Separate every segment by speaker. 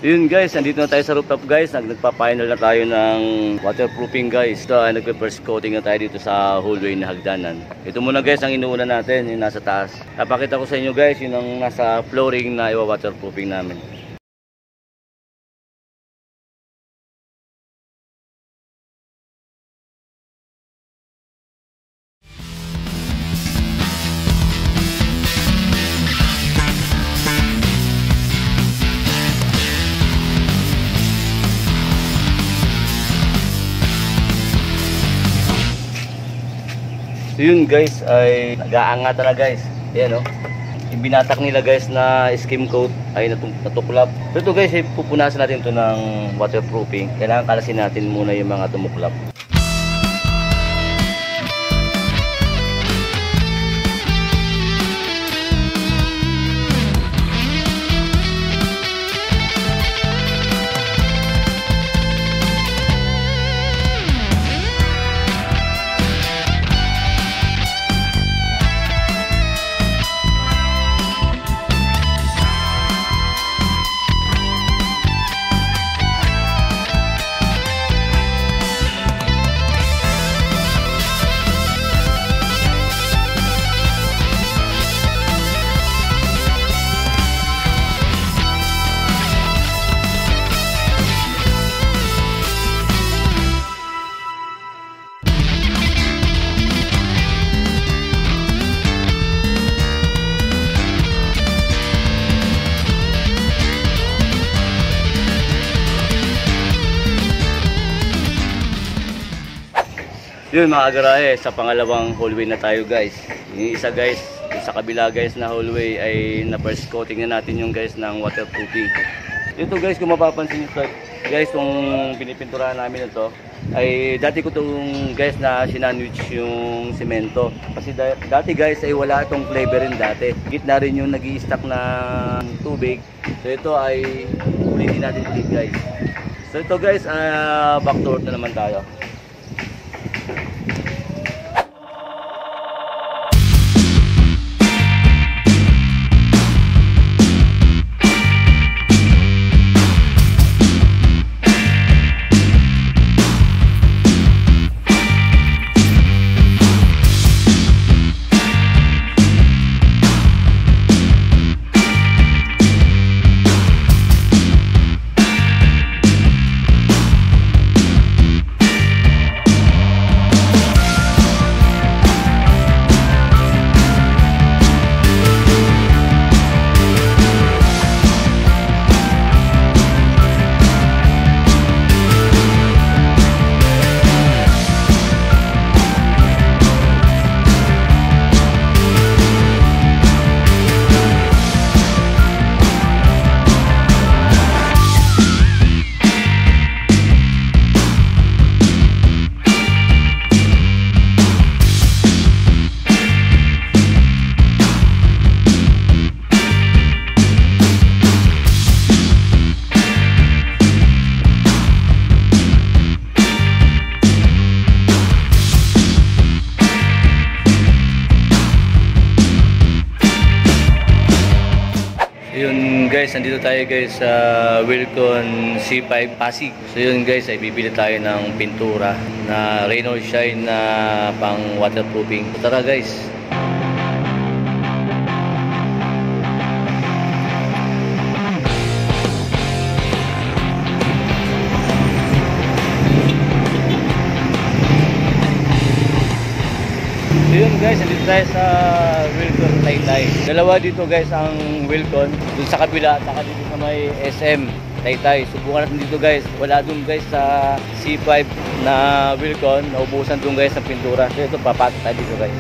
Speaker 1: Yun guys, andito na tayo sa rooftop guys. Nagpa-final na tayo ng waterproofing guys. Ito ay nagpe-first coating na tayo dito sa hallway na hagdanan. Ito muna guys ang inuuna natin, yung nasa taas. Napakita ko sa inyo guys, yun ang nasa flooring na iwa-waterproofing namin. Yun guys ay nag-aangatan na guys. Ayan o. Yung binatak nila guys na skim coat ay natuklap. So ito guys ay pupunasan natin ito ng waterproofing. Kailangan kalasin natin muna yung mga tumuklap. Yun mga garahe, sa pangalawang hallway na tayo guys. Yung isa guys, yung sa kabila guys na hallway ay na-first coating na natin yung guys ng waterproofing. Dito guys, kung mapapansin nyo guys, kung pinipinturahan namin ito, ay dati ko itong guys na sinandwich yung semento. Kasi dati guys ay wala itong flavor rin dati. Gitna rin yung nag-i-stack ng tubig. So ito ay ulitin natin ulit guys. So ito guys, back to work na naman tayo. Yun guys, nandito tayo guys sa Wilcon C5 Pasig. So yun guys, ay bibili tayo ng pintura na rain or shine na pang waterproofing. So tara guys. Yun guys, nandito tayo sa Wilcon Taytay. Dalawa dito guys ang Wilcon, dun sa kabila, saka dito sa may SM Taytay. Subukan natin dito guys. Wala dun guys sa C5 na Wilcon, naubusan dun guys ng pintura. So ito, papasok tayo dito guys.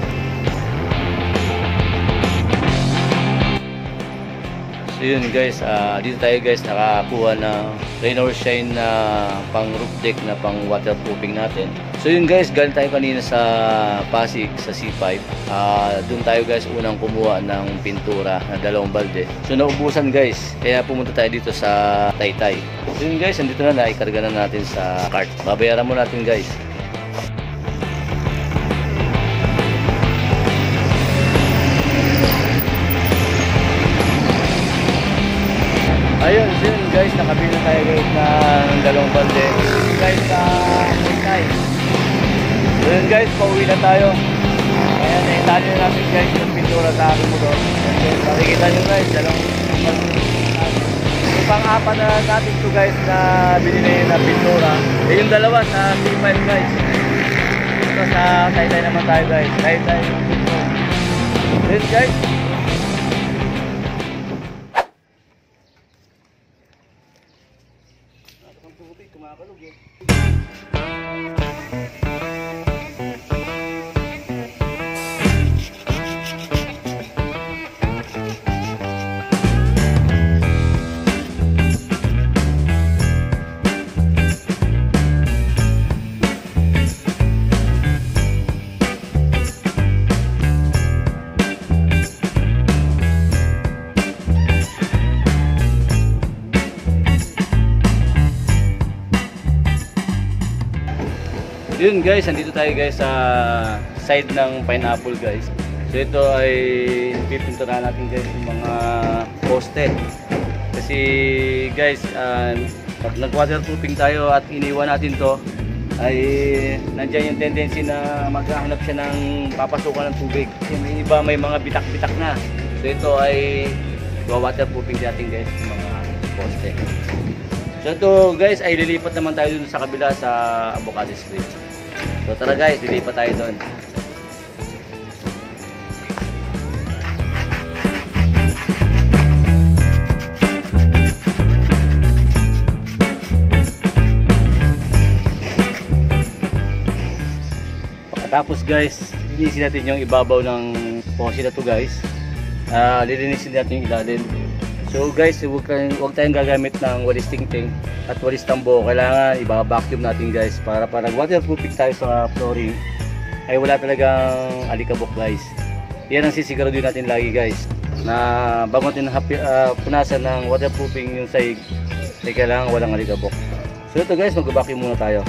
Speaker 1: So yun guys, dito tayo guys nakakuha ng rain or shine na pang roof deck na pang waterproofing natin. So yun guys, galing tayo kanina sa Pasig sa C5. Doon tayo guys unang kumuha ng pintura na 2 balde. So naubusan guys, kaya pumunta tayo dito sa Taytay. So yun guys, andito na, naikarga na natin sa cart. Babayaran mo natin guys. Ayun, so yun guys, nakabili na tayo guys ng dalawang balde. Guys, sa Muntay. So yun guys, pauwi na tayo. Ayan, naitali na natin guys yung pintura sa aking motor. Makikita nyo guys, dalawang yung pang-apat na natin to guys na binili na pintura. Yung dalawa sa C5 guys. Ito sa Taytay naman tayo guys. Taytay yung pintura. Yun guys. Kumakalog eh. Yun guys, andito tayo guys sa side ng pineapple guys. So ito ay pipinturahan natin guys yung mga poste. Kasi guys, pag nag-waterproofing tayo at iniwan natin to, ay nandiyan yung tendency na maghahanap siya ng papasukan ng tubig. Kasi may iba may mga bitak-bitak na. So ito ay waterproofing natin guys yung mga poste. So ito guys ay lilipat naman tayo dun sa kabila sa Avocado Street. So tara guys, lilipat tayo doon. Pagkatapos guys, linisin natin yung ibabaw ng poste na to guys. Lilinisin natin yung ilalim. So guys, huwag tayong gagamit ng walis tingting at walis tambo. Kailangan i-vacuum natin guys para nag-waterproofing tayo sa flooring ay wala talagang alikabok guys. Yan ang sisiguraduhin natin lagi guys, na bago natin punasan ng waterproofing yung sahig ay kailangan walang alikabok. So ito guys, mag-vacuum muna tayo.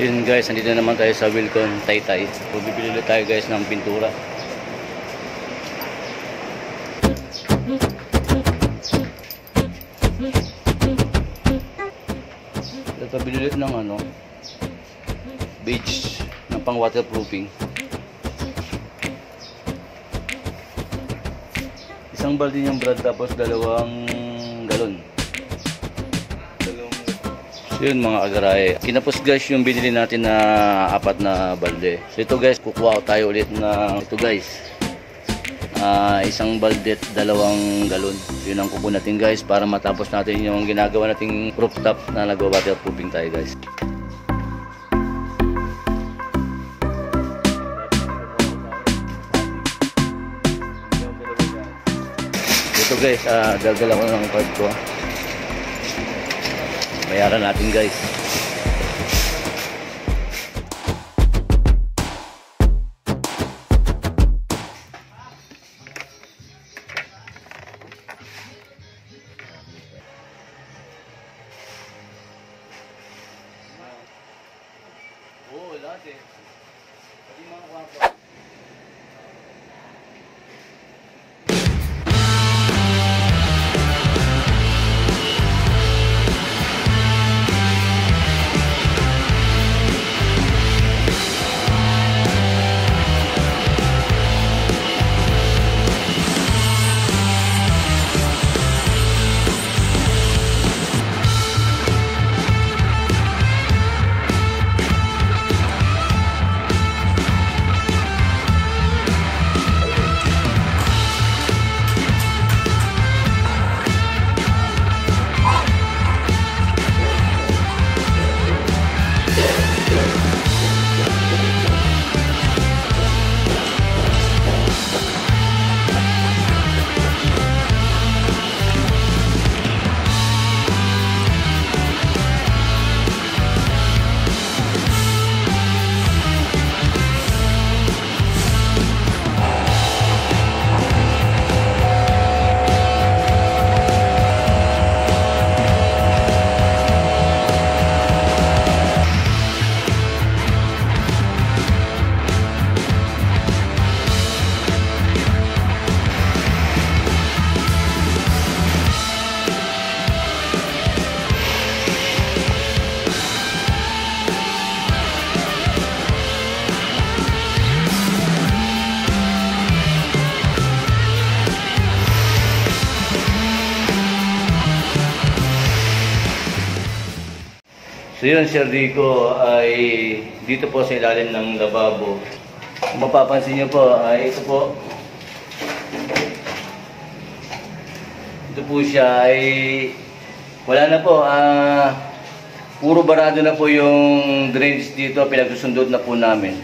Speaker 1: Yun guys, nandito naman tayo sa Wilcon Taytay. Bibili ulit tayo guys ng pintura. Pabili ulit ng ano, beach ng pang waterproofing. Isang balde yung brad tapos dalawang galon. So yun mga kagarahe. Kinapos guys yung binili natin na 4 na balde. So ito guys, kukuha tayo ulit ng ito guys. Isang balde at 2 galon. So yun ang kukuha natin guys para matapos natin yung ginagawa nating rooftop na nagwa-waterproofing tayo guys. Ito guys, dagdala ko ng card ko. Bayaran natin guys. Oo, lahat eh. Pati mga kwapa. So yun, Sir Rico ay dito po sa ilalim ng lababo. Kung mapapansin nyo po, ay ito po. Ito po siya ay wala na po. Puro barado na po yung drains dito. Pinagsusundot na po namin.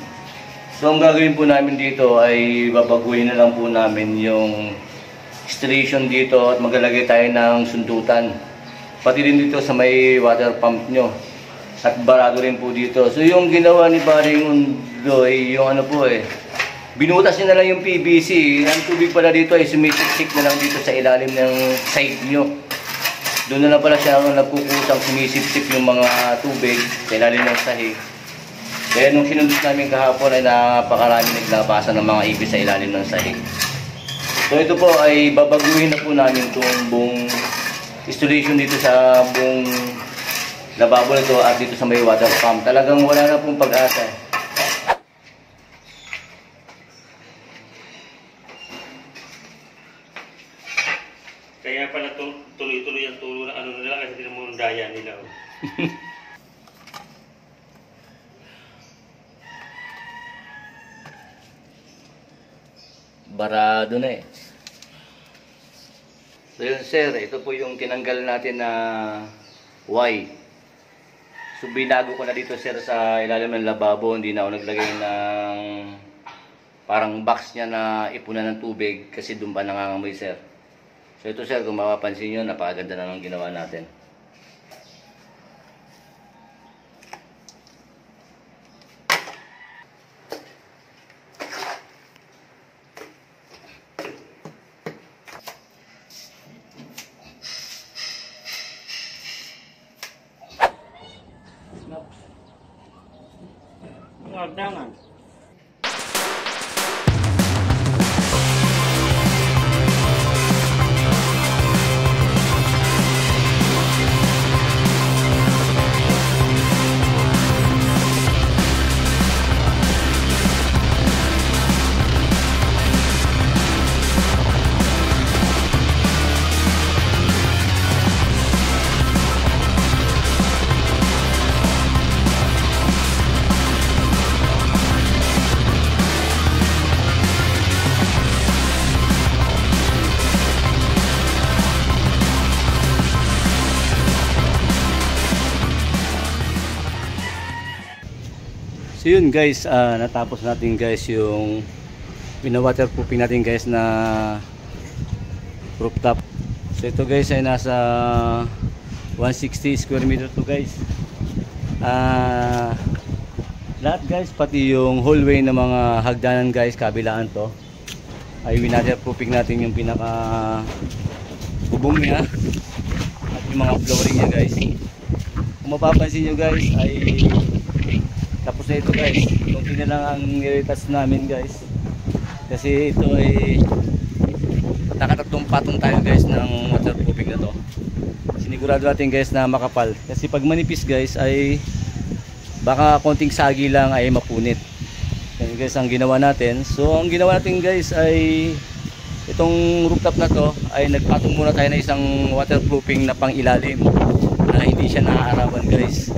Speaker 1: So ang gagawin po namin dito ay babaguhin na lang po namin yung installation dito at maglalagay tayo ng sundutan. Pati rin dito sa may water pump nyo. At barado rin po dito. So yung ginawa ni Paring Undo ay yung ano po binutas niya na lang yung PVC. Ang tubig pala dito ay sumisiksik na lang dito sa ilalim ng side nyo. Doon na lang pala siya nagkukusang sumisipsip yung mga tubig sa ilalim ng sahig. Kaya nung sinundot namin kahapon ay napakarami naglabasan ng mga ipis sa ilalim ng sahig. So ito po ay babaguhin na po namin itong buong installation dito sa buong lababo nito at dito sa may water pump. Talagang wala na pong pag-asa.
Speaker 2: Kaya pala tuloy-tuloy ang tulo ng ano nila kasi tinamundaya nila.
Speaker 1: Barado na So yun sir, ito po yung tinanggal natin na Y. So binago ko na dito sir sa ilalim ng lababo, hindi na ako naglagay ng parang box niya na ipunan ng tubig kasi doon pa nangangamoy sir. So ito sir, kung mapapansin nyo, napakaganda na ng ginawa natin.
Speaker 2: Tangan.
Speaker 1: So yun guys, natapos natin guys yung pina-waterproofing natin guys na rooftop. So ito guys ay nasa 160 square meter to guys. Lahat guys, pati yung hallway ng mga hagdanan guys, kabilaan to ay winaterproofing natin yung pinaka bubong niya at yung mga flooring niya guys. Kung mapapansin nyo guys ay tapos na ito guys. Kunti na lang ang nire-touch namin guys. Kasi ito ay nakatatlong patong tayo guys ng waterproofing na to. Sinigurado natin guys na makapal. Kasi pag manipis guys ay baka konting sagi lang ay mapunit. Yan guys ang ginawa natin. So ang ginawa natin guys ay itong rooftop na to ay nagpatong muna tayo na isang waterproofing na pang ilalim na hindi siya naaarawan guys.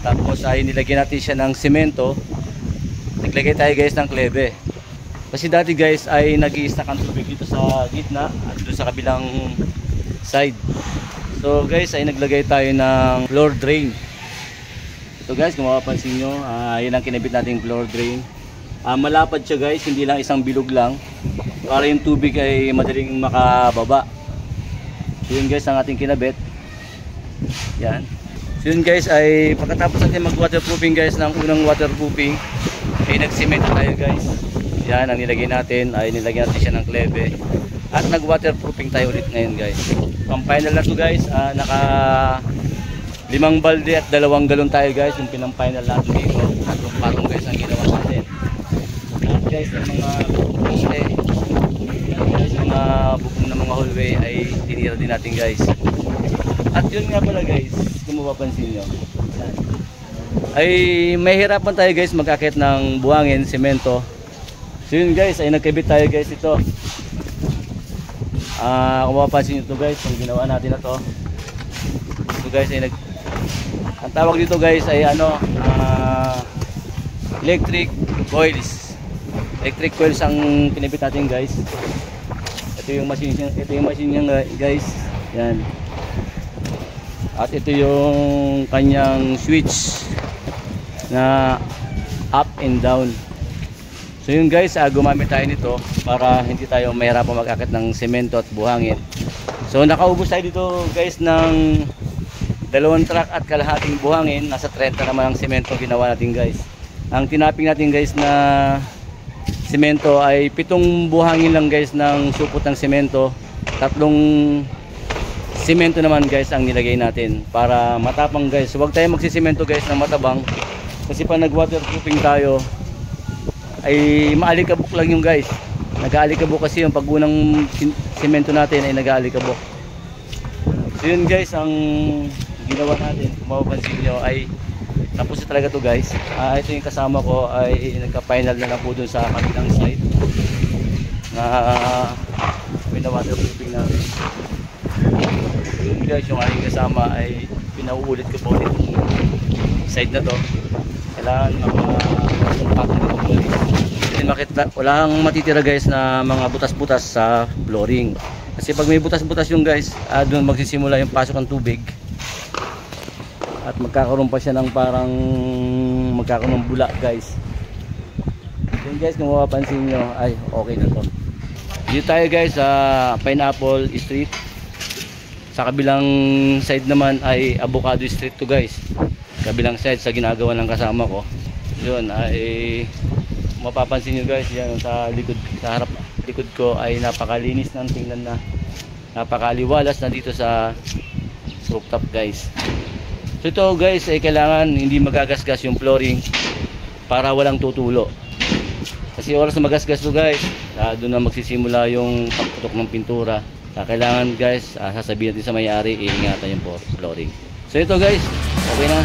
Speaker 1: Tapos ay nilagyan natin siya ng semento. Naglagay tayo guys ng klebe. Kasi dati guys ay nag-i-stack ang tubig dito sa gitna at doon sa kabilang side. So guys ay naglagay tayo ng floor drain. So guys kung mapapansin nyo, yan ang kinabit nating floor drain. Malapad siya guys, hindi lang isang bilog lang. Para yung tubig ay madaling makababa. So yun guys ang ating kinabit. Yan. So yun guys ay pagkatapos natin mag waterproofing guys ng unang waterproofing ay nagsemento tayo guys. Yan ang nilagay natin, ay nilagyan natin siya ng klebe at nag waterproofing tayo ulit ngayon guys. Ang final na to guys, naka 5 balde at 2 galon tayo guys yung pinang final natin dito. Tatlong patong guys ang ginawa natin. At guys yung mga poste, yan guys yung mga bubong ng mga hallway ay tinira din natin guys. At yun nga pala guys, kung mapapansin nyo ay mahirapan tayo guys mag-akit ng buhangin, semento. So yun guys ay nagkabit tayo guys ito. Kung mapapansin nyo ito guys, yung ginawa natin na to. Ito guys ay ang tawag dito guys ay electric coils. Electric coils ang kinabit natin guys. Ito yung machine niya guys. Yan. At ito yung kanyang switch na up and down. So yun guys, gumamit tayo nito para hindi tayo mahirapan mag-akit ng semento at buhangin. So nakaubos tayo dito guys ng 2 truck at kalahating buhangin. Nasa 30 naman ang semento ginawa natin guys. Ang tinaping natin guys na semento ay 7 buhangin lang guys ng supot ng semento. 3 semento naman guys ang nilagay natin para matapang guys. Huwag tayo magsisemento guys ng matabang kasi pag nag waterproofing tayo ay maalikabok lang yung guys. Nag-aalikabok kasi yung pag unang semento natin ay nag-aalikabok. So yun guys ang ginawa natin. Kung mapapansin nyo ay tapos na talaga to guys. Ito yung kasama ko ay nagka-final na lang po dun sa kabilang side na pina-waterproofing natin. Yun guys, yung aking kasama ay pinauulit ko po ulit side na to. Kailangan walang matitira guys na mga butas-butas sa flooring. Kasi pag may butas-butas yung guys, doon magsisimula yung pasok ng tubig. At magkakaroon pa siya ng parang magkakaroon ng bula guys. Yun guys, kung mapapansin nyo ay okay na to. Dito tayo guys sa Pineapple Street. Sa kabilang side naman ay Avocado Street to guys. Kabilang side sa ginagawa ng kasama ko. Yun ay mapapansin nyo guys, yan sa likod, sa harap likod ko ay napakalinis ng tingnan na. Napakaliwalas na dito sa rooftop guys. So ito guys ay kailangan hindi magagasgas yung flooring. para walang tutulo. Kasi oras na magasgas to guys, doon na magsisimula yung pagputok ng pintura. Kailangan guys, sasabihin natin sa may-ari, iingatan yung flooring. So ito guys, okay na.